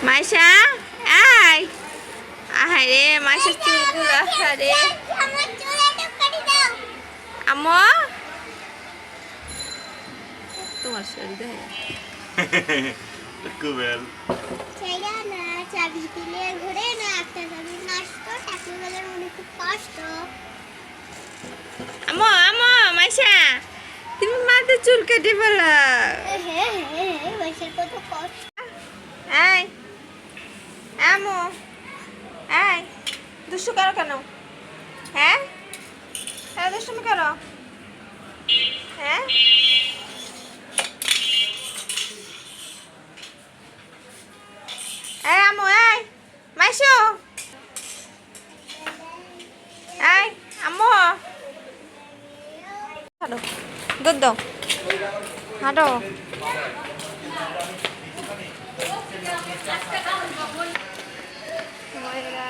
মাইশা আয় আহারে মাইশার চুলগুলো আহারে আম্মু তোমার শরীর দেয় কুবেল চাইরা না চাবি দিলে ঘুরে না একটা চাবি নষ্ট টাকুবেলের মনে খুব কষ্ট আম্মু আম্মু মাইশা তুমি মাথা চুল কেটে ফেলা বয়সের কত কষ্ট আয় আম্মু আয় দুষ্টু করো কেন হ্যাঁ হ্যাঁ দুষ্টুমি করো হ্যাঁ এই আম্মু এই মাইশু এই আম্মু হাঁটো দুধ দাও হাঁটো ময়রা